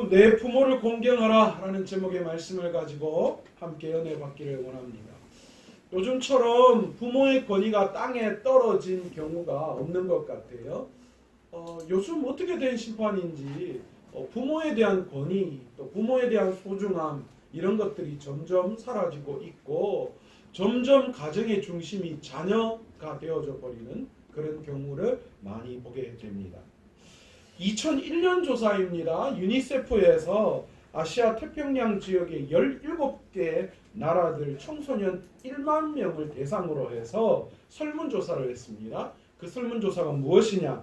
내 부모를 공경하라 라는 제목의 말씀을 가지고 함께 은혜 받기를 원합니다. 요즘처럼 부모의 권위가 땅에 떨어진 경우가 없는 것 같아요. 요즘 어떻게 된 심판인지 부모에 대한 권위, 또 부모에 대한 소중함 이런 것들이 점점 사라지고 있고 점점 가정의 중심이 자녀가 되어져 버리는 그런 경우를 많이 보게 됩니다. 2001년 조사입니다. 유니세프에서 아시아 태평양 지역의 17개 나라들 청소년 1만 명을 대상으로 해서 설문조사를 했습니다. 그 설문조사가 무엇이냐?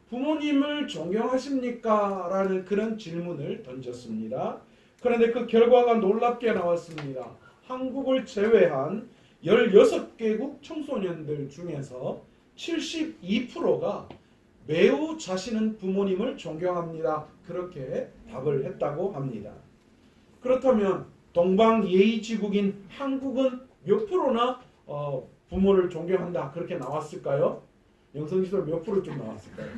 부모님을 존경하십니까? 라는 그런 질문을 던졌습니다. 그런데 그 결과가 놀랍게 나왔습니다. 한국을 제외한 16개국 청소년들 중에서 72%가 매우 자신은 부모님을 존경합니다. 그렇게 답을 했다고 합니다. 그렇다면 동방예의지국인 한국은 몇 프로나 부모를 존경한다 그렇게 나왔을까요? 영성시설 몇 프로쯤 나왔을까요?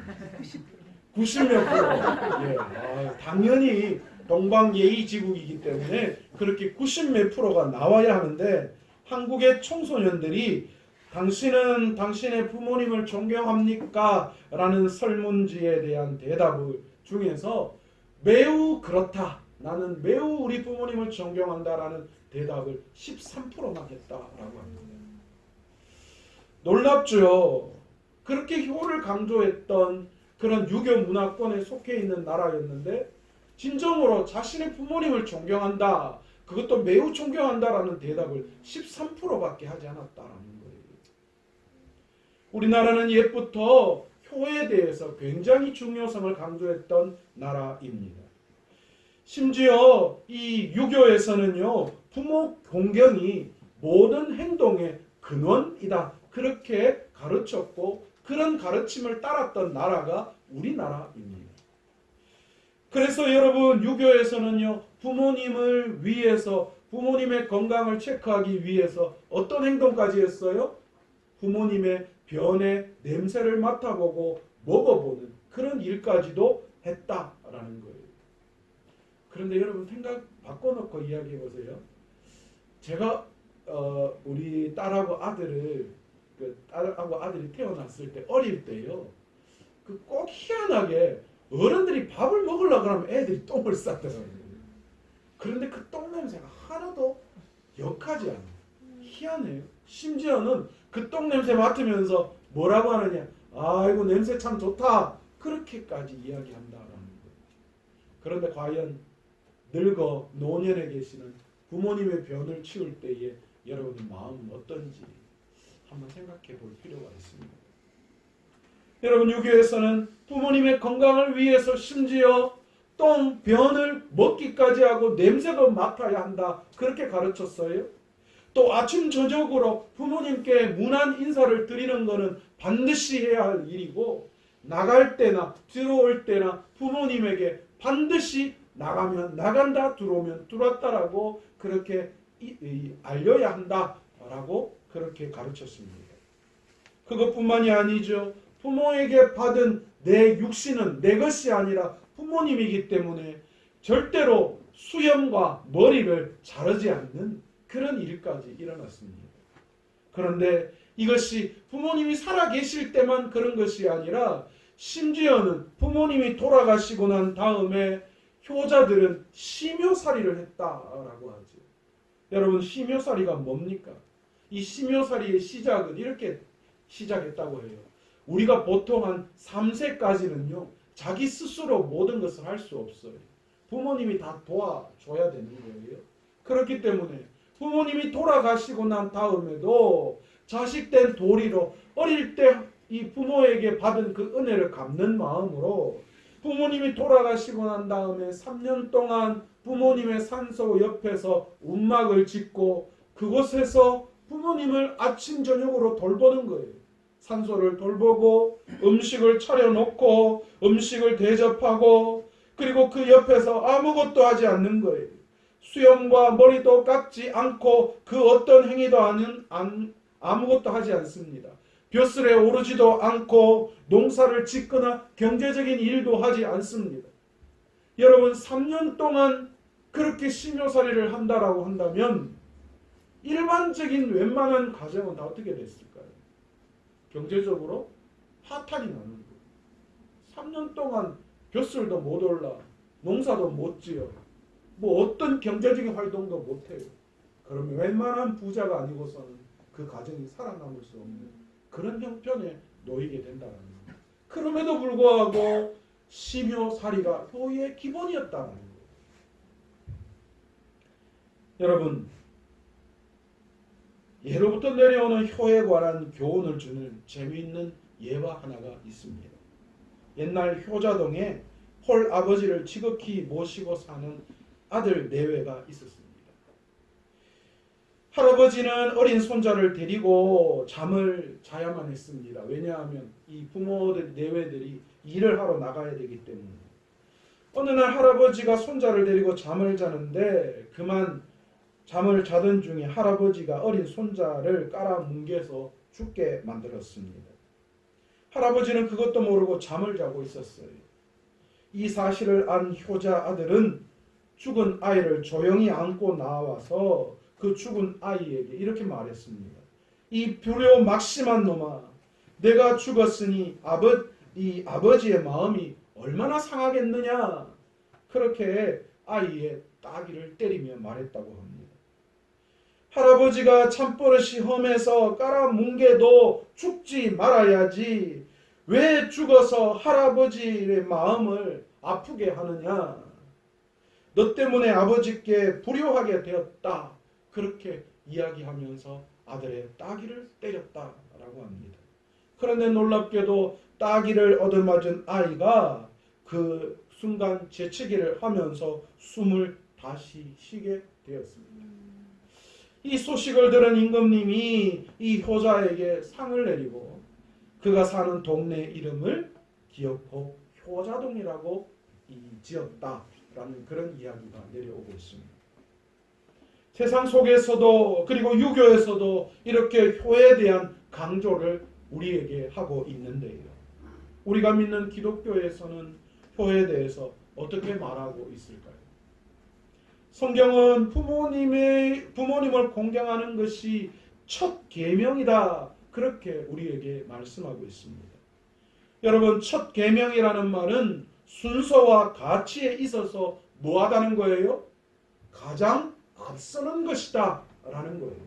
90몇 프로. 예, 당연히 동방예의지국이기 때문에 그렇게 90몇 프로가 나와야 하는데 한국의 청소년들이 당신은 당신의 부모님을 존경합니까? 라는 설문지에 대한 대답 중에서 매우 그렇다. 나는 매우 우리 부모님을 존경한다. 라는 대답을 13%만 했다라고 합니다. 놀랍죠? 그렇게 효를 강조했던 그런 유교 문화권에 속해 있는 나라였는데 진정으로 자신의 부모님을 존경한다. 그것도 매우 존경한다라는 대답을 13%밖에 하지 않았다라는 거예요. 우리나라는 옛부터 효에 대해서 굉장히 중요성을 강조했던 나라입니다. 심지어 이 유교에서는요, 부모 공경이 모든 행동의 근원이다. 그렇게 가르쳤고 그런 가르침을 따랐던 나라가 우리나라입니다. 그래서 여러분 유교에서는요, 부모님을 위해서 부모님의 건강을 체크하기 위해서 어떤 행동까지 했어요? 부모님의 변의 냄새를 맡아보고 먹어보는 그런 일까지도 했다라는 거예요. 그런데 여러분 생각 바꿔놓고 이야기해보세요. 제가 우리 딸하고 아들이 태어났을 때 어릴 때요. 그 꼭 희한하게 어른들이 밥을 먹으려고 하면 애들이 똥을 싸더라고요. 그런데 그 똥 냄새가 하나도 역하지 않아요. 희한해요. 심지어는 그 똥 냄새 맡으면서 뭐라고 하느냐? 아이고 냄새 참 좋다. 그렇게까지 이야기한다라는 거예요. 그런데 과연 늙어 노년에 계시는 부모님의 변을 치울 때에 여러분의 마음은 어떤지 한번 생각해 볼 필요가 있습니다. 여러분 유교에서는 부모님의 건강을 위해서 심지어 똥, 변을 먹기까지 하고 냄새도 맡아야 한다. 그렇게 가르쳤어요. 또 아침 저녁으로 부모님께 문안 인사를 드리는 것은 반드시 해야 할 일이고 나갈 때나 들어올 때나 부모님에게 반드시 나가면 나간다 들어오면 들어왔다라고 그렇게 알려야 한다라고 그렇게 가르쳤습니다. 그것뿐만이 아니죠. 부모에게 받은 내 육신은 내 것이 아니라 부모님이기 때문에 절대로 수염과 머리를 자르지 않는 그런 일까지 일어났습니다. 그런데 이것이 부모님이 살아계실 때만 그런 것이 아니라 심지어는 부모님이 돌아가시고 난 다음에 효자들은 시묘살이를 했다라고 하죠. 여러분 시묘살이가 뭡니까? 이 시묘살이의 시작은 이렇게 시작했다고 해요. 우리가 보통 한 3세까지는요. 자기 스스로 모든 것을 할 수 없어요. 부모님이 다 도와줘야 되는 거예요. 그렇기 때문에 부모님이 돌아가시고 난 다음에도 자식된 도리로 어릴 때 이 부모에게 받은 그 은혜를 갚는 마음으로 부모님이 돌아가시고 난 다음에 3년 동안 부모님의 산소 옆에서 움막을 짓고 그곳에서 부모님을 아침 저녁으로 돌보는 거예요. 산소를 돌보고 음식을 차려놓고 음식을 대접하고 그리고 그 옆에서 아무것도 하지 않는 거예요. 수염과 머리도 깎지 않고 그 어떤 행위도 아무것도 하지 않습니다. 벼슬에 오르지도 않고 농사를 짓거나 경제적인 일도 하지 않습니다. 여러분 3년 동안 그렇게 심효살이를 한다라고 한다면 일반적인 웬만한 가정은 다 어떻게 됐을까요? 경제적으로 파탄이 나는 거예요. 3년 동안 벼슬도 못 올라, 농사도 못 지어, 뭐 어떤 경제적인 활동도 못 해요. 그러면 웬만한 부자가 아니고서는 그 가정이 살아남을 수 없는 그런 형편에 놓이게 된다는 거예요. 그럼에도 불구하고 심효살이가 효의 기본이었다는 거예요. 여러분, 예로부터 내려오는 효에 관한 교훈을 주는 재미있는 예화 하나가 있습니다. 옛날 효자동에 홀 아버지를 지극히 모시고 사는 아들 내외가 있었습니다. 할아버지는 어린 손자를 데리고 잠을 자야만 했습니다. 왜냐하면 이 부모들 내외들이 일을 하러 나가야 되기 때문에. 어느 날 할아버지가 손자를 데리고 잠을 자는데 그만 잠을 자던 중에 할아버지가 어린 손자를 깔아뭉개서 죽게 만들었습니다. 할아버지는 그것도 모르고 잠을 자고 있었어요. 이 사실을 안 효자 아들은 죽은 아이를 조용히 안고 나와서 그 죽은 아이에게 이렇게 말했습니다. 이 불효 막심한 놈아, 내가 죽었으니 이 아버지의 마음이 얼마나 상하겠느냐. 그렇게 아이의 따귀를 때리며 말했다고 합니다. 할아버지가 참버릇이 험해서 깔아뭉개도 죽지 말아야지 왜 죽어서 할아버지의 마음을 아프게 하느냐. 너 때문에 아버지께 불효하게 되었다. 그렇게 이야기하면서 아들의 따귀를 때렸다라고 합니다. 그런데 놀랍게도 따귀를 얻어맞은 아이가 그 순간 재채기를 하면서 숨을 다시 쉬게 되었습니다. 이 소식을 들은 임금님이 이 효자에게 상을 내리고 그가 사는 동네 이름을 기어코 효자동이라고 지었다라는 그런 이야기가 내려오고 있습니다. 세상 속에서도 그리고 유교에서도 이렇게 효에 대한 강조를 우리에게 하고 있는데요. 우리가 믿는 기독교에서는 효에 대해서 어떻게 말하고 있을까요? 성경은 부모님을 공경하는 것이 첫 계명이다. 그렇게 우리에게 말씀하고 있습니다. 여러분, 첫 계명이라는 말은 순서와 가치에 있어서 뭐하다는 거예요? 가장 앞서는 것이다 라는 거예요.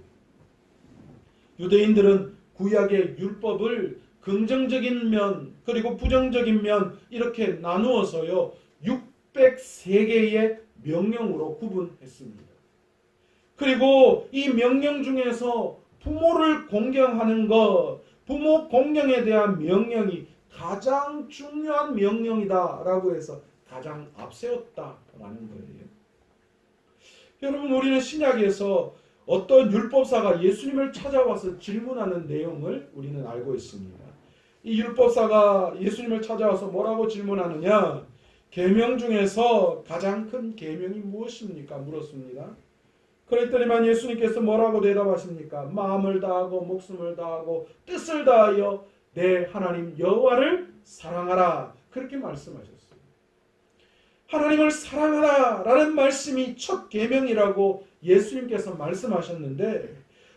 유대인들은 구약의 율법을 긍정적인 면 그리고 부정적인 면 이렇게 나누어서요 603개의 명령으로 구분했습니다. 그리고 이 명령 중에서 부모를 공경하는 것, 부모 공경에 대한 명령이 가장 중요한 명령이다라고 해서 가장 앞세웠다라는 거예요. 여러분, 우리는 신약에서 어떤 율법사가 예수님을 찾아와서 질문하는 내용을 우리는 알고 있습니다. 이 율법사가 예수님을 찾아와서 뭐라고 질문하느냐? 계명 중에서 가장 큰 계명이 무엇입니까? 물었습니다. 그랬더니만 예수님께서 뭐라고 대답하십니까? 마음을 다하고 목숨을 다하고 뜻을 다하여 내 하나님 여호와를 사랑하라. 그렇게 말씀하셨어요. 하나님을 사랑하라 라는 말씀이 첫 계명이라고 예수님께서 말씀하셨는데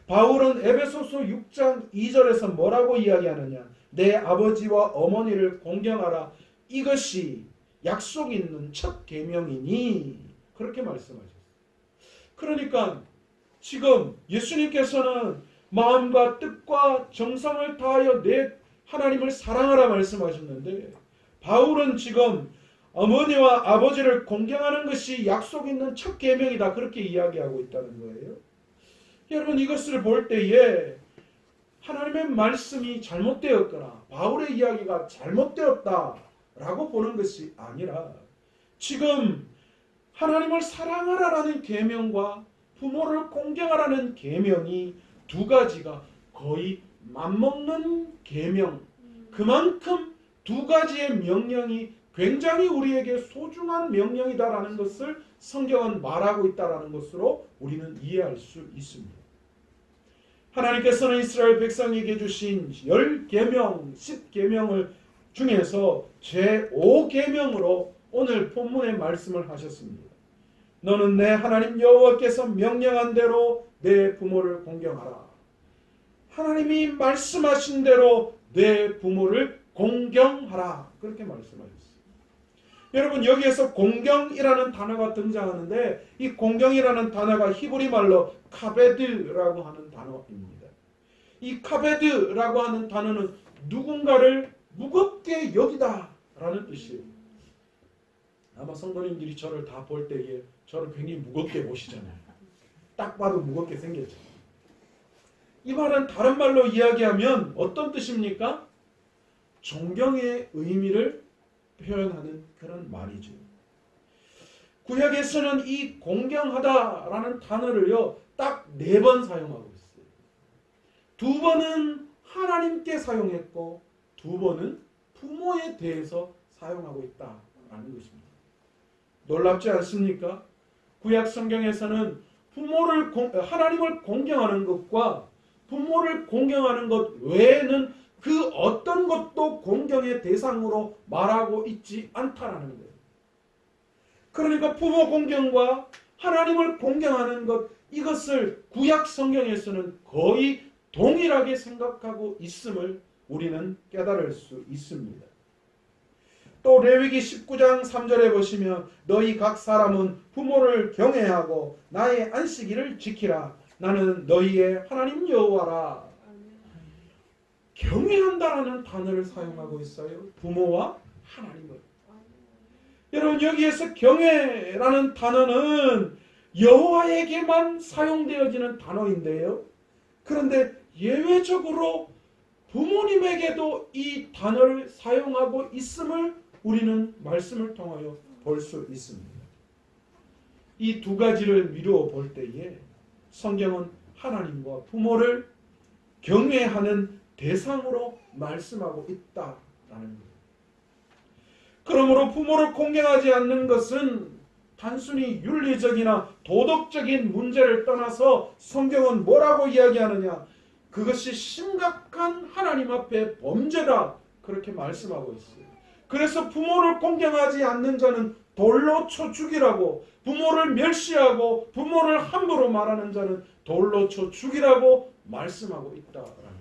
바울은 에베소서 6장 2절에서 뭐라고 이야기하느냐? 내 아버지와 어머니를 공경하라. 이것이 약속 있는 첫 계명이니 그렇게 말씀하셨어요. 그러니까 지금 예수님께서는 마음과 뜻과 정성을 다하여 내 하나님을 사랑하라 말씀하셨는데 바울은 지금 어머니와 아버지를 공경하는 것이 약속 있는 첫 계명이다 그렇게 이야기하고 있다는 거예요. 여러분, 이것을 볼 때에 하나님의 말씀이 잘못되었거나 바울의 이야기가 잘못되었다라고 보는 것이 아니라 지금 하나님을 사랑하라라는 계명과 부모를 공경하라는 계명이 두 가지가 거의 맞먹는 계명, 그만큼 두 가지의 명령이 굉장히 우리에게 소중한 명령이다라는 것을 성경은 말하고 있다라는 것으로 우리는 이해할 수 있습니다. 하나님께서는 이스라엘 백성에게 주신 10계명, 10계명을 중에서 제5계명으로 오늘 본문의 말씀을 하셨습니다. 너는 내 하나님 여호와께서 명령한 대로 내 부모를 공경하라. 하나님이 말씀하신 대로 내 부모를 공경하라. 그렇게 말씀하셨어요. 여러분, 여기에서 공경이라는 단어가 등장하는데 이 공경이라는 단어가 히브리 말로 카베드라고 하는 단어입니다. 이 카베드라고 하는 단어는 누군가를 무겁게 여기다 라는 뜻이에요. 아마 성도님들이 저를 다 볼 때에 저를 굉장히 무겁게 보시잖아요. 딱 봐도 무겁게 생겼죠. 이 말은 다른 말로 이야기하면 어떤 뜻입니까? 존경의 의미를 표현하는 그런 말이죠. 구약에서는 이 공경하다라는 단어를요 딱 4번 사용하고 있어요. 2번은 하나님께 사용했고 2번은 부모에 대해서 사용하고 있다라는 것입니다. 놀랍지 않습니까? 구약 성경에서는 하나님을 공경하는 것과 부모를 공경하는 것 외에는 그 어떤 것도 공경의 대상으로 말하고 있지 않다라는 거예요. 그러니까 부모 공경과 하나님을 공경하는 것, 이것을 구약 성경에서는 거의 동일하게 생각하고 있음을 우리는 깨달을 수 있습니다. 또 레위기 19장 3절에 보시면 너희 각 사람은 부모를 경외하고 나의 안식일을 지키라. 나는 너희의 하나님 여호와라. 경외한다라는 단어를 사용하고 있어요. 부모와 하나님을. 여러분, 여기에서 경외라는 단어는 여호와에게만 사용되어지는 단어인데요. 그런데 예외적으로 부모님에게도 이 단어를 사용하고 있음을 우리는 말씀을 통하여 볼 수 있습니다. 이 2가지를 미루어 볼 때에 성경은 하나님과 부모를 경외하는 대상으로 말씀하고 있다라는 거예요. 그러므로 부모를 공경하지 않는 것은 단순히 윤리적이나 도덕적인 문제를 떠나서 성경은 뭐라고 이야기하느냐? 그것이 심각한 하나님 앞에 범죄다. 그렇게 말씀하고 있어요. 그래서 부모를 공경하지 않는 자는 돌로 쳐 죽이라고, 부모를 멸시하고 부모를 함부로 말하는 자는 돌로 쳐 죽이라고 말씀하고 있다라는 거예요.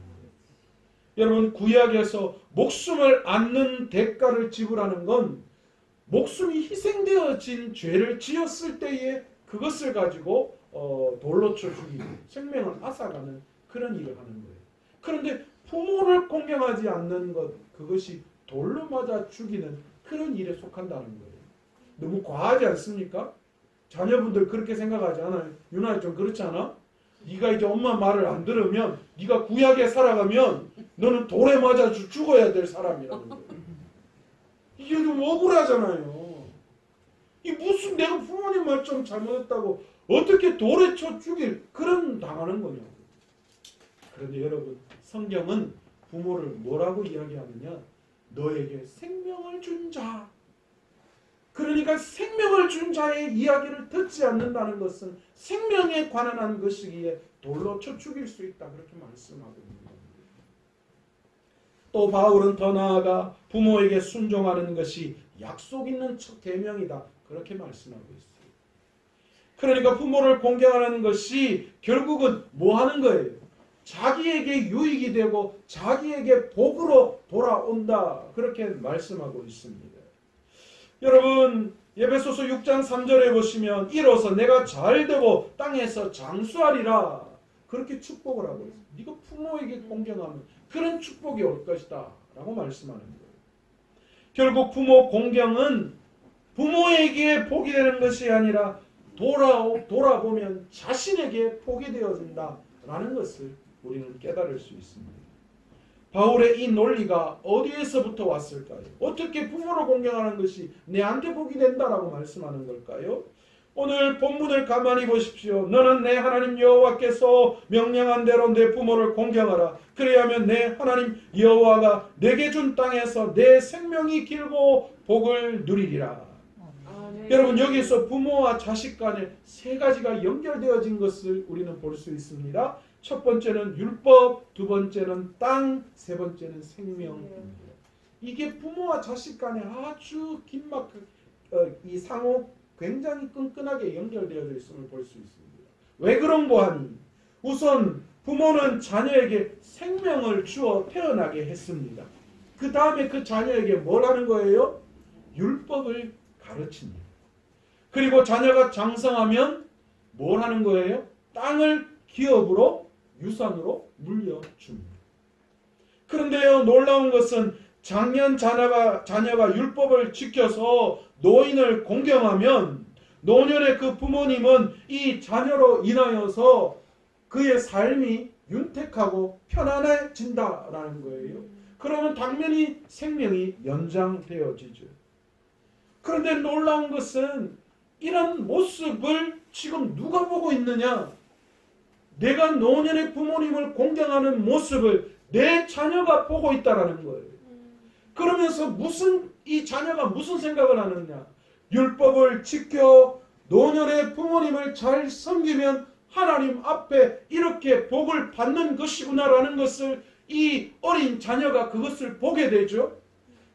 여러분, 구약에서 목숨을 앗는 대가를 지불하는 건 목숨이 희생되어진 죄를 지었을 때에 그것을 가지고 돌로 쳐 죽이고 생명을 앗아가는 그런 일을 하는 거예요. 그런데 부모를 공경하지 않는 것, 그것이 돌로 맞아 죽이는 그런 일에 속한다는 거예요. 너무 과하지 않습니까? 자녀분들 그렇게 생각하지 않아요? 유나야, 좀 그렇지 않아? 네가 이제 엄마 말을 안 들으면, 네가 구약에 살아가면 너는 돌에 맞아 죽어야 될 사람이라는 거예요. 이게 좀 억울하잖아요. 이 무슨 내가 부모님 말 좀 잘못했다고 어떻게 돌에 쳐 죽일 그런 당하는 거냐고. 그런데 여러분, 성경은 부모를 뭐라고 이야기하느냐? 너에게 생명을 준 자. 그러니까 생명을 준 자의 이야기를 듣지 않는다는 것은 생명에 관한 것이기에 돌로 쳐 죽일 수 있다. 그렇게 말씀하고 있는 겁니다. 또 바울은 더 나아가 부모에게 순종하는 것이 약속 있는 첫 계명이다. 그렇게 말씀하고 있어요. 그러니까 부모를 공경하는 것이 결국은 뭐 하는 거예요? 자기에게 유익이 되고 자기에게 복으로 돌아온다. 그렇게 말씀하고 있습니다. 여러분, 에베소서 6장 3절에 보시면 이로써 내가 잘되고 땅에서 장수하리라. 그렇게 축복을 하고 있어요. 네가 부모에게 공경하면 그런 축복이 올 것이다 라고 말씀하는 거예요. 결국 부모 공경은 부모에게 복이 되는 것이 아니라 돌아보면 자신에게 복이 되어진다 라는 것을 우리는 깨달을 수 있습니다. 바울의 이 논리가 어디에서부터 왔을까요? 어떻게 부모를 공경하는 것이 내한테 복이 된다라고 말씀하는 걸까요? 오늘 본문을 가만히 보십시오. 너는 내 하나님 여호와께서 명령한 대로 내 부모를 공경하라. 그래야면 내 하나님 여호와가 내게 준 땅에서 내 생명이 길고 복을 누리리라. 여러분, 여기서 부모와 자식 간에 3가지가 연결되어진 것을 우리는 볼 수 있습니다. 첫 번째는 율법, 2번째는 땅, 3번째는 생명입니다. 이게 부모와 자식 간에 아주 이 상호 굉장히 끈끈하게 연결되어져 있음을 볼 수 있습니다. 왜 그런 거하니? 우선 부모는 자녀에게 생명을 주어 태어나게 했습니다. 그 다음에 그 자녀에게 뭘 하는 거예요? 율법을 가르칩니다. 그리고 자녀가 장성하면 뭘 하는 거예요? 땅을 기업으로 유산으로 물려줍니다. 그런데요, 놀라운 것은 자녀가 율법을 지켜서 노인을 공경하면 노년의 그 부모님은 이 자녀로 인하여서 그의 삶이 윤택하고 편안해진다라는 거예요. 그러면 당연히 생명이 연장되어지죠. 그런데 놀라운 것은 이런 모습을 지금 누가 보고 있느냐? 내가 노년의 부모님을 공경하는 모습을 내 자녀가 보고 있다라는 거예요. 그러면서 이 자녀가 무슨 생각을 하느냐? 율법을 지켜 노년의 부모님을 잘 섬기면 하나님 앞에 이렇게 복을 받는 것이구나라는 것을 이 어린 자녀가 그것을 보게 되죠.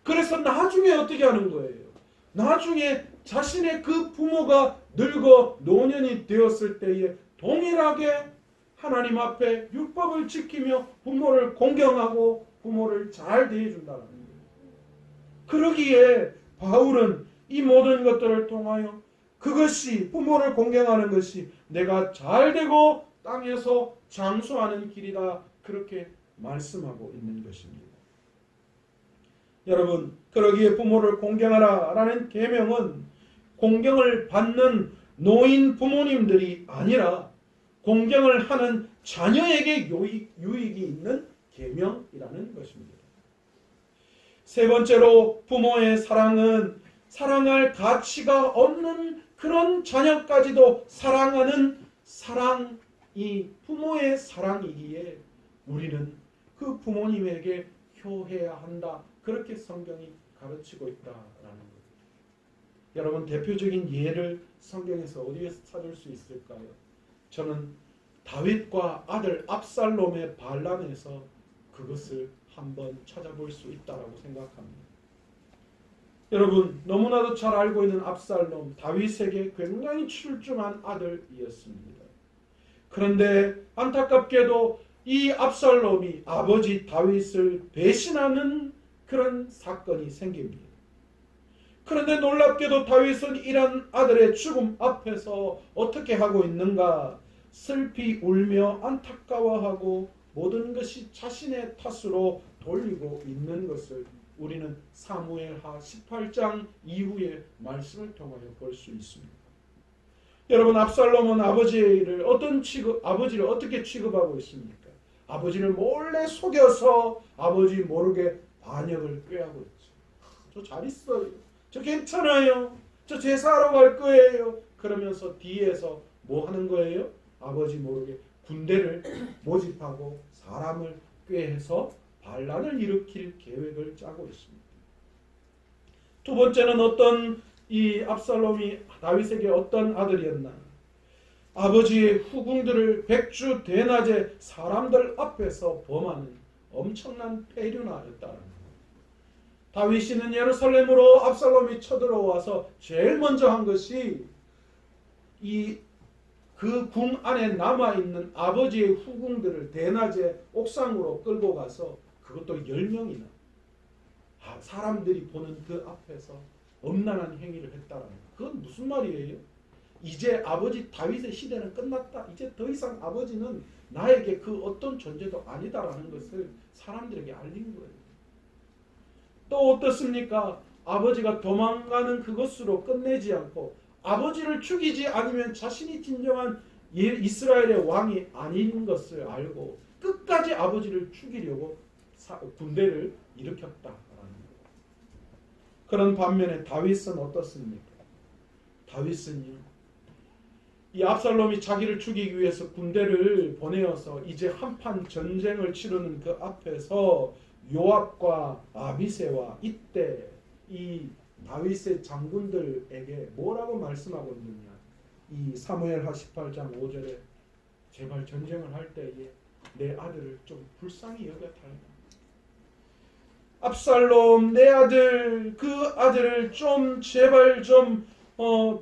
그래서 나중에 어떻게 하는 거예요? 나중에 자신의 그 부모가 늙어 노년이 되었을 때에 동일하게 하나님 앞에 율법을 지키며 부모를 공경하고 부모를 잘 대해준다는 거예요. 그러기에 바울은 이 모든 것들을 통하여 그것이 부모를 공경하는 것이 내가 잘되고 땅에서 장수하는 길이다, 그렇게 말씀하고 있는 것입니다. 여러분, 그러기에 부모를 공경하라 라는 계명은 공경을 받는 노인 부모님들이 아니라 공경을 하는 자녀에게 유익이 있는 계명이라는 것입니다. 세 번째로, 부모의 사랑은 사랑할 가치가 없는 그런 자녀까지도 사랑하는 사랑이 부모의 사랑이기에 우리는 그 부모님에게 효해야 한다, 그렇게 성경이 가르치고 있다라는 것. 여러분, 대표적인 예를 성경에서 어디에서 찾을 수 있을까요? 저는 다윗과 아들 압살롬의 반란에서 그것을 한번 찾아볼 수 있다라고 생각합니다. 여러분, 너무나도 잘 알고 있는 압살롬, 다윗에게 굉장히 출중한 아들이었습니다. 그런데 안타깝게도 이 압살롬이 아버지 다윗을 배신하는 그런 사건이 생깁니다. 그런데 놀랍게도 다윗은 이런 아들의 죽음 앞에서 어떻게 하고 있는가? 슬피 울며 안타까워하고 모든 것이 자신의 탓으로 돌리고 있는 것을 우리는 사무엘하 18장 이후의 말씀을 통하여 볼 수 있습니다. 여러분, 압살롬은 아버지를 어떻게 취급하고 있습니까? 아버지를 몰래 속여서 아버지 모르게 반역을 꾀하고 있죠. 저 잘 있어요. 저 괜찮아요. 저 제사하러 갈 거예요. 그러면서 뒤에서 뭐 하는 거예요? 아버지 모르게 군대를 모집하고 사람을 꾀해서 반란을 일으킬 계획을 짜고 있습니다. 두 번째는 이 압살롬이 다윗에게 어떤 아들이었나? 아버지의 후궁들을 백주 대낮에 사람들 앞에서 범하는 엄청난 폐륜아였다는 거예요. 다윗이는 예루살렘으로 압살롬이 쳐들어와서 제일 먼저 한 것이 그 궁 안에 남아있는 아버지의 후궁들을 대낮에 옥상으로 끌고 가서 그것도 10명이나 사람들이 보는 그 앞에서 엄란한 행위를 했다라는 거예요. 그건 무슨 말이에요? 이제 아버지 다윗의 시대는 끝났다. 이제 더 이상 아버지는 나에게 그 어떤 존재도 아니다라는 것을 사람들에게 알린 거예요. 또 어떻습니까? 아버지가 도망가는 그것으로 끝내지 않고 아버지를 죽이지 않으면 자신이 진정한 이스라엘의 왕이 아닌 것을 알고 끝까지 아버지를 죽이려고 군대를 일으켰다라는 거예요. 그런 반면에 다윗은 어떻습니까? 다윗은요, 이 압살롬이 자기를 죽이기 위해서 군대를 보내어서 이제 한판 전쟁을 치르는 그 앞에서 요압과 아비새와 이때 이 다윗의 장군들에게 뭐라고 말씀하고 있느냐? 이 사무엘하 18장 5절에 제발 전쟁을 할 때에 내 아들을 좀 불쌍히 여겨달라. 압살롬 내 아들, 그 아들을 좀 제발 좀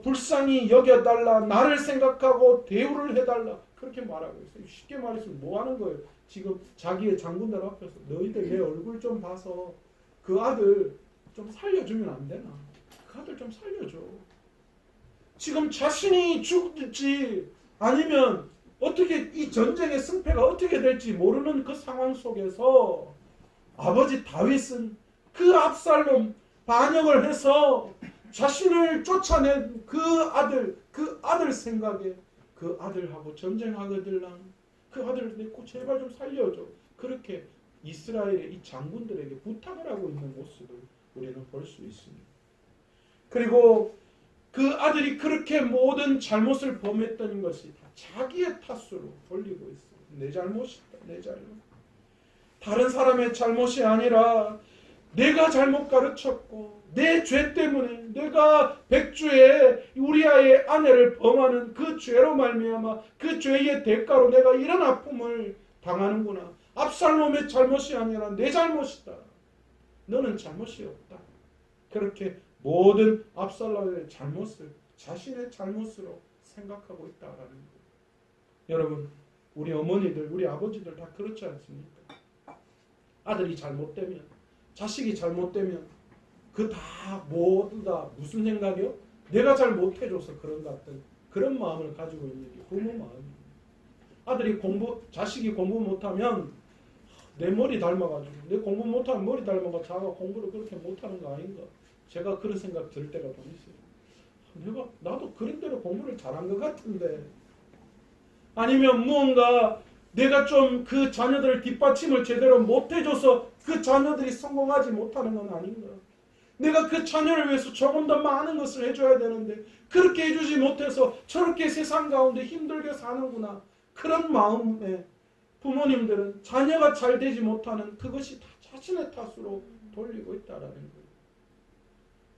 불쌍히 여겨달라, 나를 생각하고 대우를 해달라, 그렇게 말하고 있어요. 쉽게 말해서 뭐 하는 거예요? 지금 자기의 장군들 앞에서 너희들 내 얼굴 좀 봐서 그 아들 좀 살려주면 안 되나? 그 아들 좀 살려줘. 지금 자신이 죽을지 아니면 어떻게 이 전쟁의 승패가 어떻게 될지 모르는 그 상황 속에서 아버지 다윗은 그 압살롬 반역을 해서 자신을 쫓아낸 그 아들 생각에 그 아들하고 전쟁하거들랑 그 아들을 내고 제발 좀 살려줘. 그렇게 이스라엘의 이 장군들에게 부탁을 하고 있는 모습을 우리는 볼 수 있습니다. 그리고 그 아들이 그렇게 모든 잘못을 범했던 것이 다 자기의 탓으로 돌리고 있어요. 내 잘못이다, 내 잘못. 다른 사람의 잘못이 아니라 내가 잘못 가르쳤고 내 죄 때문에 내가 백주에 우리아의 아내를 범하는 그 죄로 말미암아 그 죄의 대가로 내가 이런 아픔을 당하는구나. 압살롬의 잘못이 아니라 내 잘못이다. 너는 잘못이 없다. 그렇게 모든 압살롬의 잘못을 자신의 잘못으로 생각하고 있다라는 거예요. 여러분, 우리 어머니들, 우리 아버지들 다 그렇지 않습니까? 아들이 잘못되면, 자식이 잘못되면 그 다 모두 다 무슨 생각이요? 내가 잘 못해줘서 그런 것 같은 그런 마음을 가지고 있는 게 부모 마음이에요. 자식이 공부 못하면 내 머리 닮아가지고, 내 공부 못하면 머리 닮아가 자가 공부를 그렇게 못하는 거 아닌가? 제가 그런 생각 들 때가 좀 있어요. 나도 그런 대로 공부를 잘한 것 같은데. 아니면 무언가 내가 좀 그 자녀들 뒷받침을 제대로 못해줘서 그 자녀들이 성공하지 못하는 건 아닌가? 내가 그 자녀를 위해서 조금 더 많은 것을 해줘야 되는데 그렇게 해주지 못해서 저렇게 세상 가운데 힘들게 사는구나. 그런 마음에 부모님들은 자녀가 잘 되지 못하는 그것이 다 자신의 탓으로 돌리고 있다라는 거예요.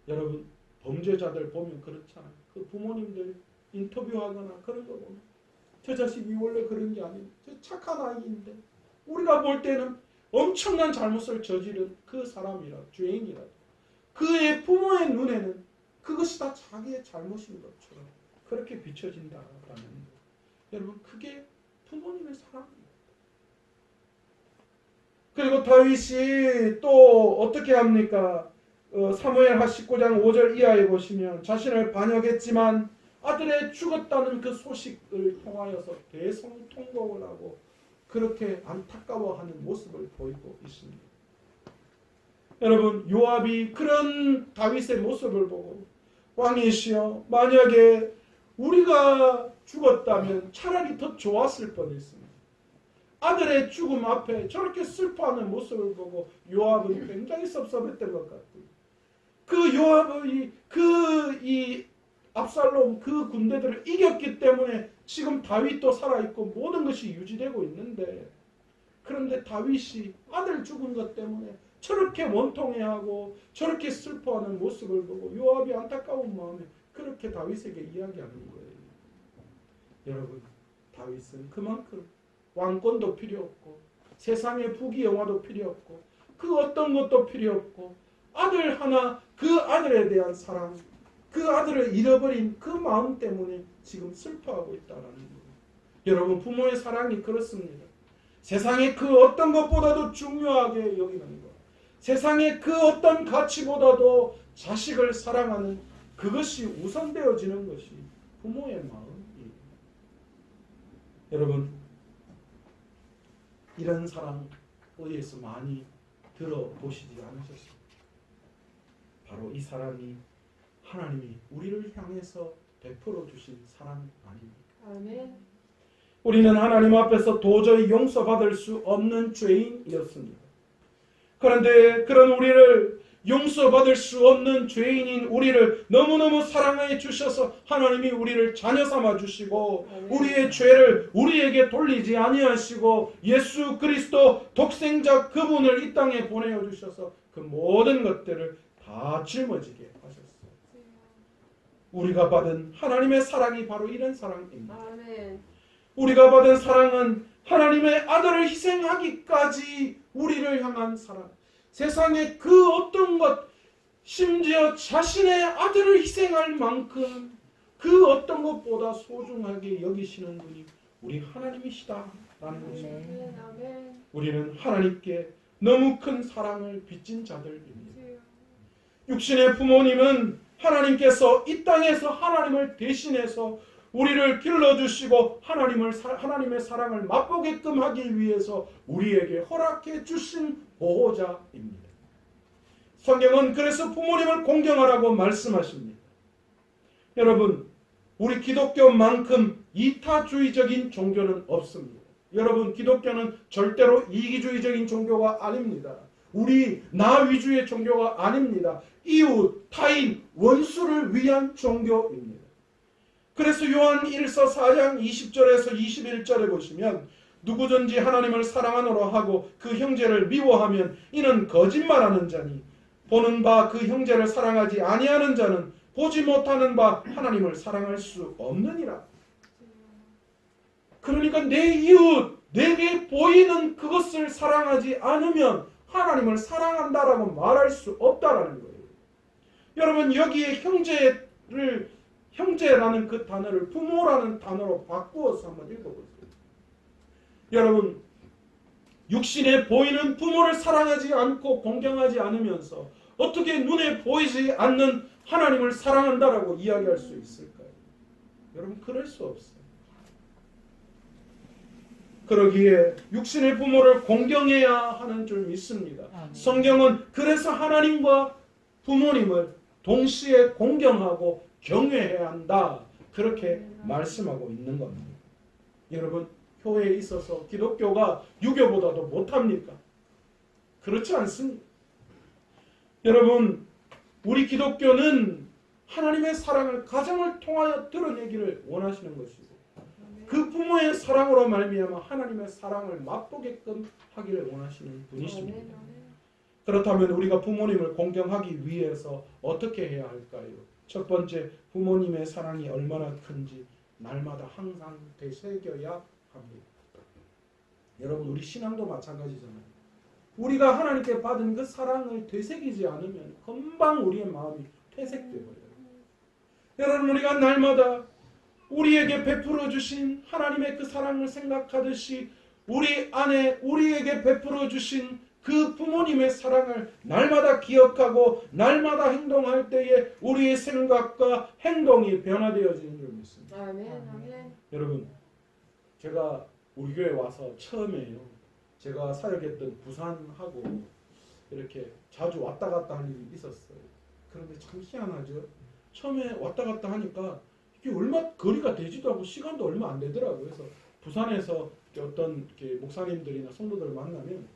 여러분, 범죄자들 보면 그렇잖아요. 그 부모님들 인터뷰하거나 그런 거 보면 저 자식이 원래 그런 게 아닌데 저 착한 아이인데 우리가 볼 때는 엄청난 잘못을 저지른 그 사람이라도 죄인이라도 그의 부모의 눈에는 그것이 다 자기의 잘못인 것처럼 그렇게 비춰진다라는 거예요. 여러분, 그게 부모님의 사랑입니다. 그리고 다윗이 또 어떻게 합니까? 사무엘하 19장 5절 이하에 보시면 자신을 반역했지만 아들의 죽었다는 그 소식을 통하여서 대성통곡을 하고 그렇게 안타까워하는 모습을 보이고 있습니다. 여러분, 요압이 그런 다윗의 모습을 보고 왕이시여, 만약에 우리가 죽었다면 차라리 더 좋았을 뻔했습니다. 아들의 죽음 앞에 저렇게 슬퍼하는 모습을 보고 요압은 굉장히 섭섭했던 것 같아요. 그 요압의 이 압살롬 그 군대들을 이겼기 때문에 지금 다윗도 살아있고 모든 것이 유지되고 있는데, 그런데 다윗이 아들 죽은 것 때문에 저렇게 원통해하고 저렇게 슬퍼하는 모습을 보고 요압이 안타까운 마음에 그렇게 다윗에게 이야기하는 거예요. 여러분, 다윗은 그만큼 왕권도 필요 없고 세상의 부귀영화도 필요 없고 그 어떤 것도 필요 없고 아들 하나, 그 아들에 대한 사랑, 그 아들을 잃어버린 그 마음 때문에 지금 슬퍼하고 있다는 거예요. 여러분, 부모의 사랑이 그렇습니다. 세상의 그 어떤 것보다도 중요하게 여기는 것, 세상의 그 어떤 가치보다도 자식을 사랑하는 그것이 우선되어지는 것이 부모의 마음이에요. 여러분, 이런 사랑 어디에서 많이 들어보시지 않으셨습니까? 바로 이 사랑이 하나님이 우리를 향해서 베풀어 주신 사랑 아닙니까? 아멘. 우리는 하나님 앞에서 도저히 용서받을 수 없는 죄인이었습니다. 그런데 그런 우리를 용서받을 수 없는 죄인인 우리를 너무너무 사랑해 주셔서 하나님이 우리를 자녀 삼아 주시고 우리의 죄를 우리에게 돌리지 아니하시고 예수 그리스도 독생자 그분을 이 땅에 보내어 주셔서 그 모든 것들을 다 짊어지게 하셨어요. 우리가 받은 하나님의 사랑이 바로 이런 사랑입니다. 아멘. 우리가 받은 사랑은 하나님의 아들을 희생하기까지 우리를 향한 사랑, 세상에 그 어떤 것, 심지어 자신의 아들을 희생할 만큼 그 어떤 것보다 소중하게 여기시는 분이 우리 하나님이시다라는 것입니다. 우리는 하나님께 너무 큰 사랑을 빚진 자들입니다. 육신의 부모님은 하나님께서 이 땅에서 하나님을 대신해서 우리를 길러주시고 하나님의 사랑을 맛보게끔 하기 위해서 우리에게 허락해 주신 보호자입니다. 성경은 그래서 부모님을 공경하라고 말씀하십니다. 여러분, 우리 기독교만큼 이타주의적인 종교는 없습니다. 여러분, 기독교는 절대로 이기주의적인 종교가 아닙니다. 우리 나 위주의 종교가 아닙니다. 이웃, 타인, 원수를 위한 종교입니다. 그래서 요한 1서 4장 20절에서 21절에 보시면 누구든지 하나님을 사랑하노라 하고 그 형제를 미워하면 이는 거짓말하는 자니 보는 바 그 형제를 사랑하지 아니하는 자는 보지 못하는 바 하나님을 사랑할 수 없느니라. 그러니까 내 이웃, 내게 보이는 그것을 사랑하지 않으면 하나님을 사랑한다라고 말할 수 없다라는 거예요. 여러분, 여기에 형제라는 그 단어를 부모라는 단어로 바꾸어서 한번 읽어보세요. 여러분, 육신에 보이는 부모를 사랑하지 않고 공경하지 않으면서 어떻게 눈에 보이지 않는 하나님을 사랑한다라고 이야기할 수 있을까요? 여러분, 그럴 수 없어요. 그러기에 육신의 부모를 공경해야 하는 줄 믿습니다. 성경은 그래서 하나님과 부모님을 동시에 공경하고 경외해야 한다, 그렇게 말씀하고 있는 겁니다. 여러분, 교회에 있어서 기독교가 유교보다도 못합니까? 그렇지 않습니다. 여러분, 우리 기독교는 하나님의 사랑을 가정을 통하여 드러내기를 원하시는 것이고 그 부모의 사랑으로 말미암아 하나님의 사랑을 맛보게끔 하기를 원하시는 분이십니다. 그렇다면 우리가 부모님을 공경하기 위해서 어떻게 해야 할까요? 첫 번째, 부모님의 사랑이 얼마나 큰지 날마다 항상 되새겨야 합니다. 여러분, 우리 신앙도 마찬가지잖아요. 우리가 하나님께 받은 그 사랑을 되새기지 않으면 금방 우리의 마음이 퇴색되어버려요. 여러분, 우리가 날마다 우리에게 베풀어 주신 하나님의 그 사랑을 생각하듯이 우리 안에 우리에게 베풀어 주신 그 부모님의 사랑을 날마다 기억하고 날마다 행동할 때에 우리의 생각과 행동이 변화되어지는 줄 믿습니다. 아멘. 여러분, 제가 우리 교회 와서 처음에요, 제가 사역했던 부산하고 이렇게 자주 왔다 갔다 할 일이 있었어요. 그런데 참 희한하죠. 처음에 왔다 갔다 하니까 이게 얼마 거리가 되지도 않고 시간도 얼마 안 되더라고요. 그래서 부산에서 어떤 목사님들이나 성도들을 만나면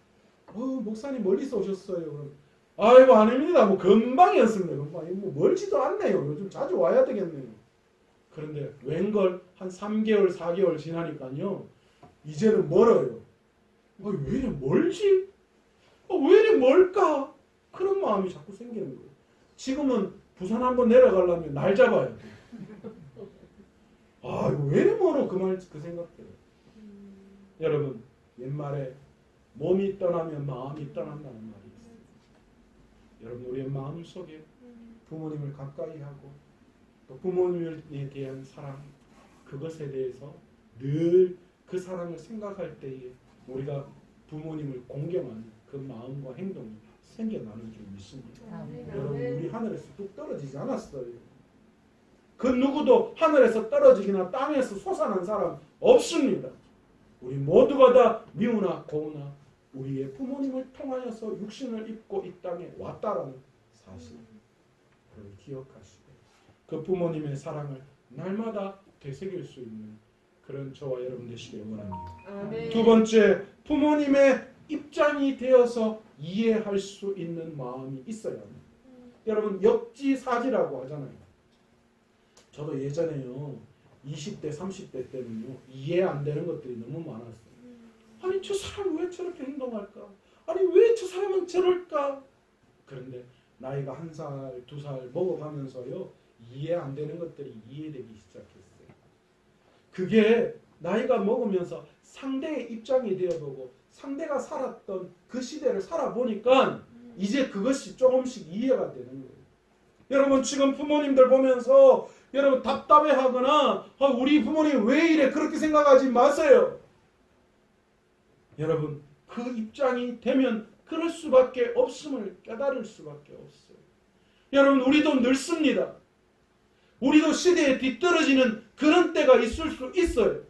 목사님 멀리서 오셨어요. 그럼 아이고 아닙니다. 뭐 금방이었습니다. 금방. 뭐 멀지도 않네요. 요즘 자주 와야 되겠네요. 그런데 웬걸 한 3개월 4개월 지나니까요, 이제는 멀어요. 왜 이래 멀지? 왜 이래 멀까? 그런 마음이 자꾸 생기는 거예요. 지금은 부산 한번 내려가려면 날 잡아야 돼. 이거 왜 이래 멀어? 그 생각들을. 여러분, 옛말에 몸이 떠나면 마음이 떠난다는 말이 있어요. 여러분, 우리의 마음 속에 부모님을 가까이 하고 또 부모님에 대한 사랑, 그것에 대해서 늘 그 사랑을 생각할 때에 우리가 부모님을 공경하는 그 마음과 행동이 생겨나는 줄 믿습니다. 여러분, 우리 하늘에서 뚝 떨어지지 않았어요. 그 누구도 하늘에서 떨어지거나 땅에서 솟아난 사람 없습니다. 우리 모두가 다 미우나 고우나 우리의 부모님을 통하여서 육신을 입고 이 땅에 왔다라는 사실을 기억하시고 그 부모님의 사랑을 날마다 되새길 수 있는 그런 저와 여러분 되시기를 원합니다. 아멘. 두 번째, 부모님의 입장이 되어서 이해할 수 있는 마음이 있어야 합니다. 여러분, 역지사지라고 하잖아요. 저도 예전에요, 20대 30대 때는요, 이해 안 되는 것들이 너무 많았어요. 아니, 저 사람 왜 저렇게 행동할까? 아니, 왜 저 사람은 저럴까? 그런데 나이가 1살, 2살 먹어가면서요, 이해 안 되는 것들이 이해되기 시작했어요. 그게 나이가 먹으면서 상대의 입장이 되어보고 상대가 살았던 그 시대를 살아보니까 이제 그것이 조금씩 이해가 되는 거예요. 여러분 지금 부모님들 보면서 여러분 답답해하거나 우리 부모님 왜 이래 그렇게 생각하지 마세요. 여러분 그 입장이 되면 그럴 수밖에 없음을 깨달을 수밖에 없어요. 여러분 우리도 늙습니다. 우리도 시대에 뒤떨어지는 그런 때가 있을 수 있어요.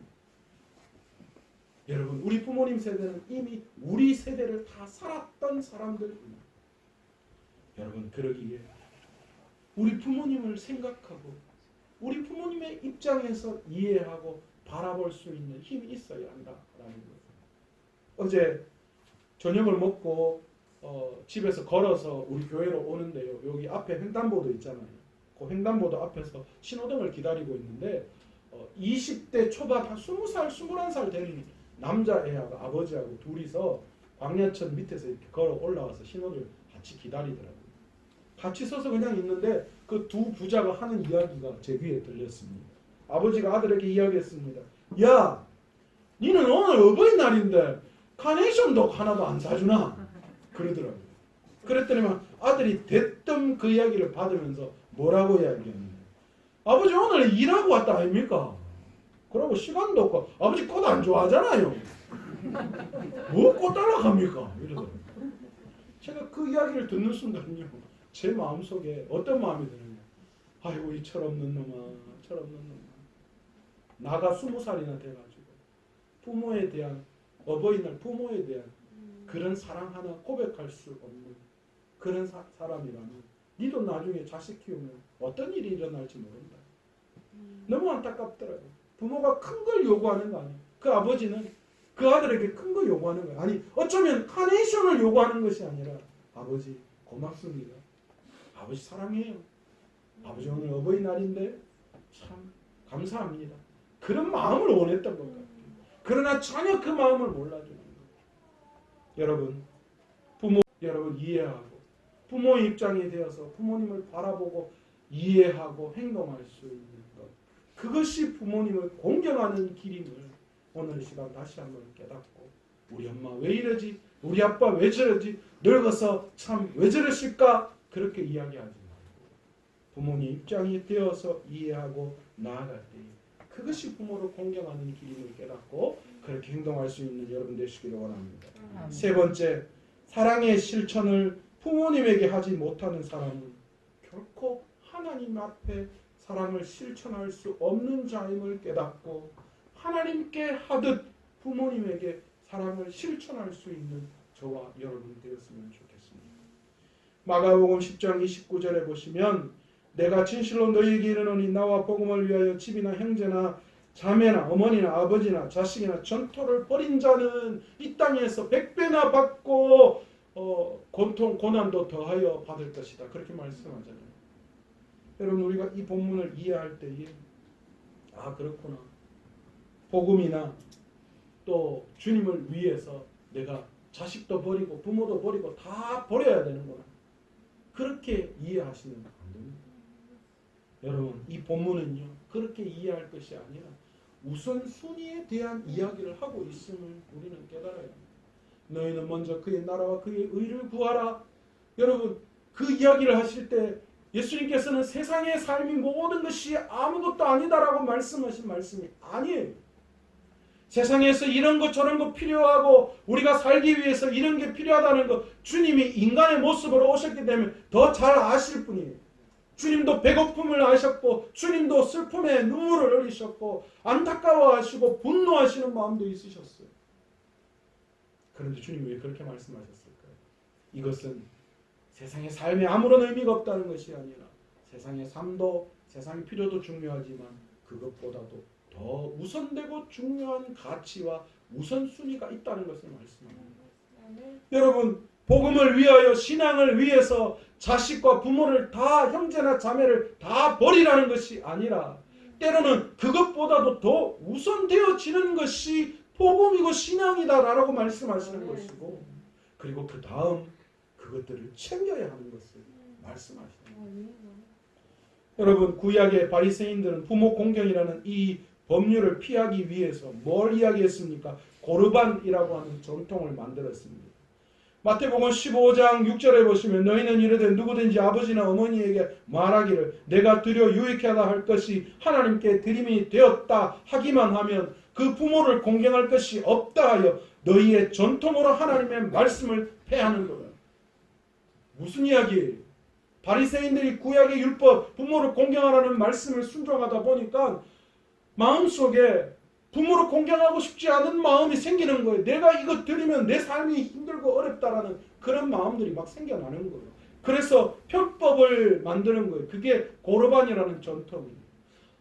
여러분 우리 부모님 세대는 이미 우리 세대를 다 살았던 사람들입니다. 여러분 그러기에 우리 부모님을 생각하고 우리 부모님의 입장에서 이해하고 바라볼 수 있는 힘이 있어야 한다라는 거예요. 어제 저녁을 먹고 집에서 걸어서 우리 교회로 오는데요. 여기 앞에 횡단보도 있잖아요. 그 횡단보도 앞에서 신호등을 기다리고 있는데 20대 초반 한 20살, 21살 되는 남자애하고 아버지하고 둘이서 광야천 밑에서 이렇게 걸어 올라와서 신호를 같이 기다리더라고요. 같이 서서 그냥 있는데 그 두 부자가 하는 이야기가 제 귀에 들렸습니다. 아버지가 아들에게 이야기했습니다. 야, 니는 오늘 어버이날인데 카네이션도 하나도 안 사주나? 그러더라고요. 그랬더니 아들이 대뜸 그 이야기를 받으면서 뭐라고 이야기했는데 아버지 오늘 일하고 왔다 아닙니까? 그러고 시간도 없고 아버지 꽃 안 좋아하잖아요. 뭐 꽃 달라고 합니까? 이러더라고요. 제가 그 이야기를 듣는 순간요. 제 마음속에 어떤 마음이 드느냐. 아이고 이 철없는 놈아 철없는 놈아. 나가 20살이나 돼가지고 부모에 대한 어버이날 부모에 대한 그런 사랑 하나 고백할 수 없는 그런 사람이라면 니도 나중에 자식 키우면 어떤 일이 일어날지 모른다. 너무 안타깝더라고요. 부모가 큰 걸 요구하는 거 아니에요. 그 아버지는 그 아들에게 큰 거 요구하는 거예요. 아니 어쩌면 카네이션을 요구하는 것이 아니라 아버지 고맙습니다. 아버지 사랑해요. 아버지 오늘 어버이날인데 참 감사합니다. 그런 마음을 원했던 것 같아요. 그러나 전혀 그 마음을 몰라주는 거예요. 여러분 부모 여러분 이해하고 부모의 입장이 되어서 부모님을 바라보고 이해하고 행동할 수 있는 것 그것이 부모님을 공경하는 길임을 오늘 시간 다시 한번 깨닫고 우리 엄마 왜 이러지? 우리 아빠 왜 저러지? 늙어서 참 왜 저러실까? 그렇게 이야기하지 말고 부모님 입장이 되어서 이해하고 나아갈 때 그것이 부모를 공경하는 길임을 깨닫고 그렇게 행동할 수 있는 여러분 되시기를 원합니다. 세 번째, 사랑의 실천을 부모님에게 하지 못하는 사람은 결코 하나님 앞에 사랑을 실천할 수 없는 자임을 깨닫고 하나님께 하듯 부모님에게 사랑을 실천할 수 있는 저와 여러분 되었으면 좋겠습니다. 마가복음 10장 29절에 보시면 내가 진실로 너희에게 이르노니 나와 복음을 위하여 집이나 형제나 자매나 어머니나 아버지나 자식이나 전토를 벌인 자는 이 땅에서 100배나 받고 고통 고난도 더하여 받을 것이다. 그렇게 말씀하잖아요. 여러분 우리가 이 본문을 이해할 때에 아 그렇구나. 복음이나 또 주님을 위해서 내가 자식도 버리고 부모도 버리고 다 버려야 되는구나. 그렇게 이해하시면 안 됩니다. 여러분 이 본문은요 그렇게 이해할 것이 아니라 우선순위에 대한 이야기를 하고 있음을 우리는 깨달아야 합니다. 너희는 먼저 그의 나라와 그의 의를 구하라. 여러분 그 이야기를 하실 때 예수님께서는 세상의 삶이 모든 것이 아무것도 아니다라고 말씀하신 말씀이 아니에요. 세상에서 이런 것 저런 것 필요하고 우리가 살기 위해서 이런 게 필요하다는 것 주님이 인간의 모습으로 오셨기 때문에 더 잘 아실 뿐이에요. 주님도 배고픔을 아셨고 주님도 슬픔에 눈물을 흘리셨고 안타까워하시고 분노하시는 마음도 있으셨어요. 그런데 주님이 왜 그렇게 말씀하셨을까요? 이것은 세상의 삶에 아무런 의미가 없다는 것이 아니라 세상의 삶도 세상의 필요도 중요하지만 그것보다도 더 우선되고 중요한 가치와 우선순위가 있다는 것을 말씀합니다. 여러분 복음을 위하여 신앙을 위해서 자식과 부모를 다 형제나 자매를 다 버리라는 것이 아니라 때로는 그것보다도 더 우선되어지는 것이 복음이고 신앙이다라고 말씀하시는 것이고 그리고 그 다음 그것들을 챙겨야 하는 것을 말씀하시는 거예요. 여러분 구약의 바리새인들은 부모 공경이라는 이 법률을 피하기 위해서 뭘 이야기했습니까? 고르반이라고 하는 전통을 만들었습니다. 마태복음 15장 6절에 보시면 너희는 이르되 누구든지 아버지나 어머니에게 말하기를 내가 드려 유익게 하다 할 것이 하나님께 드림이 되었다 하기만 하면 그 부모를 공경할 것이 없다 하여 너희의 전통으로 하나님의 말씀을 폐하는 거다. 무슨 이야기예요? 바리새인들이 구약의 율법 부모를 공경하라는 말씀을 순종하다 보니까 마음속에 부모를 공경하고 싶지 않은 마음이 생기는 거예요. 내가 이거 드리면 내 삶이 힘들고 어렵다라는 그런 마음들이 막 생겨나는 거예요. 그래서 편법을 만드는 거예요. 그게 고르반이라는 전통이에요.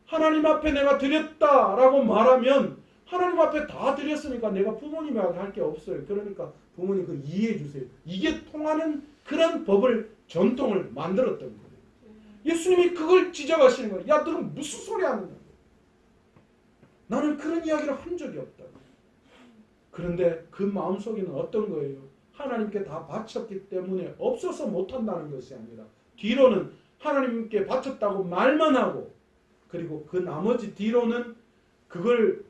하나님 앞에 내가 드렸다라고 말하면 하나님 앞에 다 드렸으니까 내가 부모님한테 할 게 없어요. 그러니까 부모님 그 이해해 주세요. 이게 통하는 그런 법을 전통을 만들었던 거예요. 예수님이 그걸 지적하시는 거예요. 야, 너는 무슨 소리 하는 거야? 나는 그런 이야기를 한 적이 없다. 그런데 그 마음속에는 어떤 거예요? 하나님께 다 바쳤기 때문에 없어서 못한다는 것이 아니라 뒤로는 하나님께 바쳤다고 말만 하고 그리고 그 나머지 뒤로는 그걸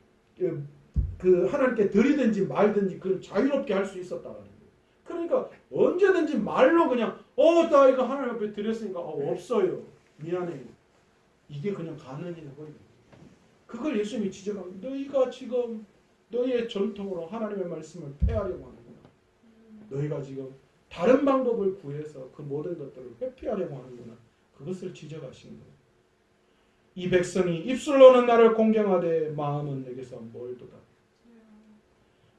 그 하나님께 드리든지 말든지 그걸 자유롭게 할 수 있었다는 거예요. 그러니까 언제든지 말로 그냥 나 이거 하나님 앞에 드렸으니까 없어요. 미안해요. 이게 그냥 가능해요. 그걸 예수님이 지적합니다. 너희가 지금 너희의 전통으로 하나님의 말씀을 폐하려고 하는구나. 너희가 지금 다른 방법을 구해서 그 모든 것들을 회피하려고 하는구나. 그것을 지적하신 거예요. 이 백성이 입술로는 나를 공경하되 마음은 내게서 멀도다.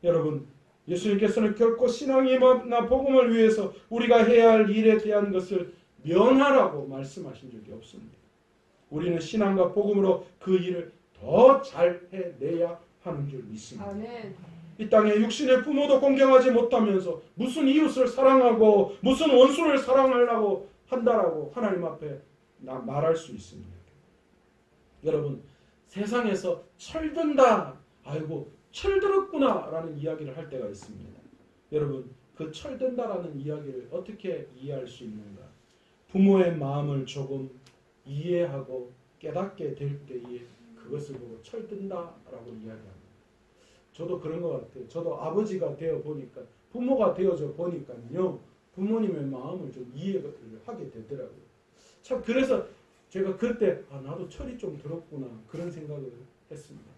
여러분, 예수님께서는 결코 신앙이나 복음을 위해서 우리가 해야 할 일에 대한 것을 면하라고 말씀하신 적이 없습니다. 우리는 신앙과 복음으로 그 일을 더 잘 해내야 하는 줄 믿습니다. 아멘. 이 땅에 육신의 부모도 공경하지 못하면서 무슨 이웃을 사랑하고 무슨 원수를 사랑하려고 한다라고 하나님 앞에 말할 수 있습니다. 여러분, 세상에서 철든다, 아이고 철들었구나 라는 이야기를 할 때가 있습니다. 여러분, 그 철든다라는 이야기를 어떻게 이해할 수 있는가? 부모의 마음을 조금 이해하고 깨닫게 될 때에 그것을 보고 철든다라고 이야기합니다. 저도 그런 것 같아요. 저도 아버지가 되어 보니까 부모가 되어져 보니까요. 부모님의 마음을 좀 이해를 하게 되더라고요. 참 그래서 제가 그때 나도 철이 좀 들었구나 그런 생각을 했습니다.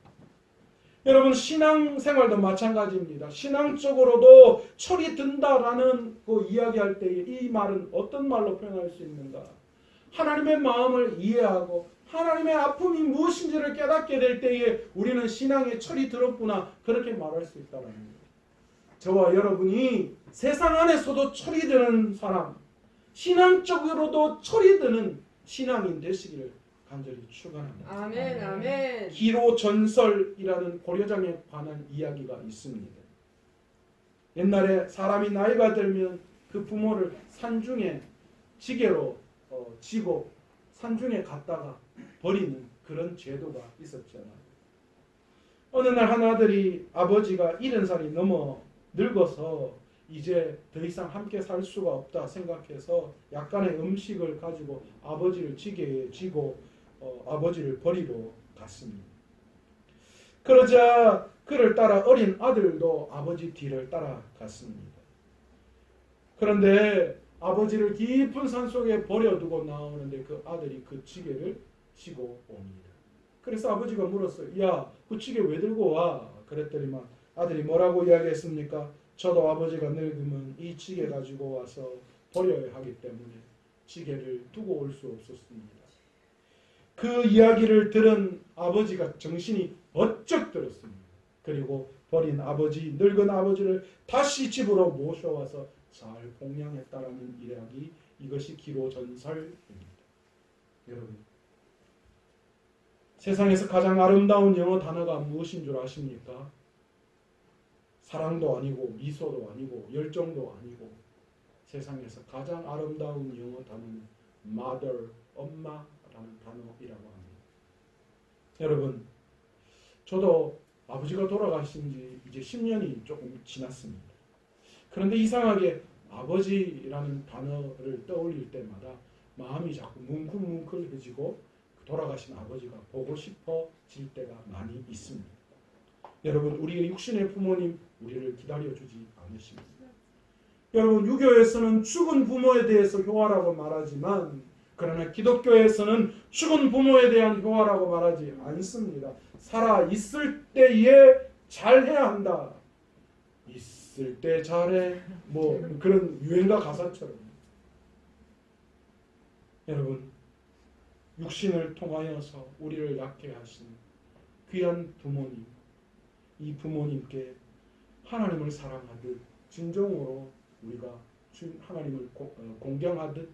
여러분, 신앙생활도 마찬가지입니다. 신앙적으로도 철이 든다라는 그 이야기할 때에 이 말은 어떤 말로 표현할 수 있는가? 하나님의 마음을 이해하고 하나님의 아픔이 무엇인지를 깨닫게 될 때에 우리는 신앙에 철이 들었구나 그렇게 말할 수 있다는 거예요. 저와 여러분이 세상 안에서도 철이 드는 사람, 신앙적으로도 철이 드는 신앙인 되시기를 간절히 축원합니다. 아멘. 아멘. 기로전설이라는 고려장에 관한 이야기가 있습니다. 옛날에 사람이 나이가 들면 그 부모를 산중에 지게로 지고 산중에 갔다가 버리는 그런 제도가 있었잖아요. 어느 날 한 아들이 아버지가 70살이 넘어 늙어서 이제 더 이상 함께 살 수가 없다 생각해서 약간의 음식을 가지고 아버지를 지게에 지고 아버지를 버리러 갔습니다. 그러자 그를 따라 어린 아들도 아버지 뒤를 따라갔습니다. 그런데 아버지를 깊은 산속에 버려두고 나오는데 그 아들이 그 지게를 지고 옵니다. 그래서 아버지가 물었어요. 야, 그 지게 왜 들고 와? 그랬더니만 아들이 뭐라고 이야기했습니까? 저도 아버지가 늙으면 이 지게 가지고 와서 버려야 하기 때문에 지게를 두고 올 수 없었습니다. 그 이야기를 들은 아버지가 정신이 번쩍 들었습니다. 그리고 버린 아버지, 늙은 아버지를 다시 집으로 모셔와서 잘 봉양했다라는 이야기, 이것이 기로전설입니다. 여러분, 세상에서 가장 아름다운 영어 단어가 무엇인 줄 아십니까? 사랑도 아니고 미소도 아니고 열정도 아니고 세상에서 가장 아름다운 영어 단어는 mother, 엄마라는 단어이라고 합니다. 여러분, 저도 아버지가 돌아가신 지 이제 10년이 조금 지났습니다. 그런데 이상하게 아버지라는 단어를 떠올릴 때마다 마음이 자꾸 뭉클뭉클해지고 돌아가신 아버지가 보고 싶어질 때가 많이 있습니다. 여러분, 우리의 육신의 부모님 우리를 기다려주지 않으십니다. 여러분 유교에서는 죽은 부모에 대해서 효하라고 말하지만 그러나 기독교에서는 죽은 부모에 대한 효하라고 말하지 않습니다. 살아 있을 때에 잘해야 한다. 있을 때 잘해. 뭐 그런 유행가 가사처럼. 여러분 육신을 통하여서 우리를 낳게 하신 귀한 부모님, 이 부모님께 하나님을 사랑하듯 진정으로 우리가 하나님을 공경하듯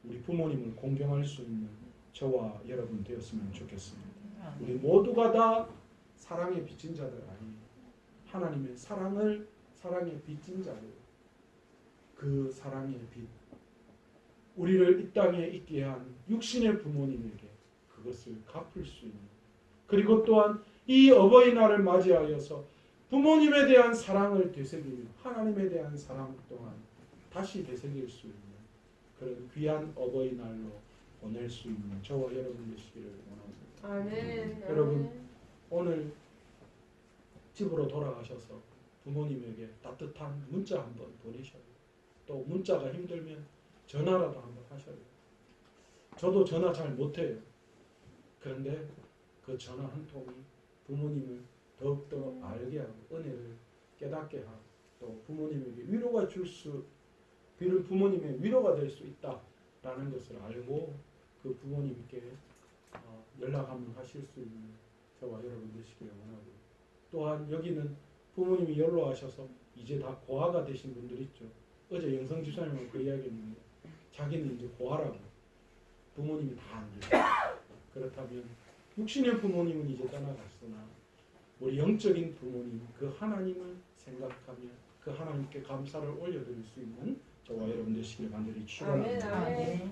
우리 부모님을 공경할 수 있는 저와 여러분 되었으면 좋겠습니다. 우리 모두가 다 사랑에 빚진 자들 아니에요. 하나님의 사랑에 빚진 자들. 그 사랑의 빚. 우리를 이 땅에 있게 한 육신의 부모님에게 그것을 갚을 수 있는, 그리고 또한 이 어버이날을 맞이하여서 부모님에 대한 사랑을 되새기며 하나님에 대한 사랑 또한 다시 되새길 수 있는 그런 귀한 어버이날로 보낼 수 있는 저와 여러분 되시기를 원합니다. 아멘. 여러분 오늘 집으로 돌아가셔서 부모님에게 따뜻한 문자 한번 보내셔야 돼요. 또 문자가 힘들면 전화라도 한번 하셔야 돼요. 저도 전화 잘 못해요. 그런데 그 전화 한 통이 부모님을 더욱더 알게 하고 은혜를 깨닫게 하고 또 부모님에게 위로가 부모님의 위로가 될 수 있다라는 것을 알고 그 부모님께 연락 한번 하실 수 있는 저와 여러분 되시기를 원하고, 또한 여기는 부모님이 연로하셔서 이제 다 고아가 되신 분들 있죠. 어제 영성 집사님하고 그 이야기했는데 자기는 이제 고아라고, 부모님이 다 안 돼요. 그렇다면 육신의 부모님은 이제 떠나갔으나 우리 영적인 부모님, 그 하나님을 생각하며 그 하나님께 감사를 올려드릴 수 있는 저와 여러분 되시길 간절히 축원합니다. 아멘.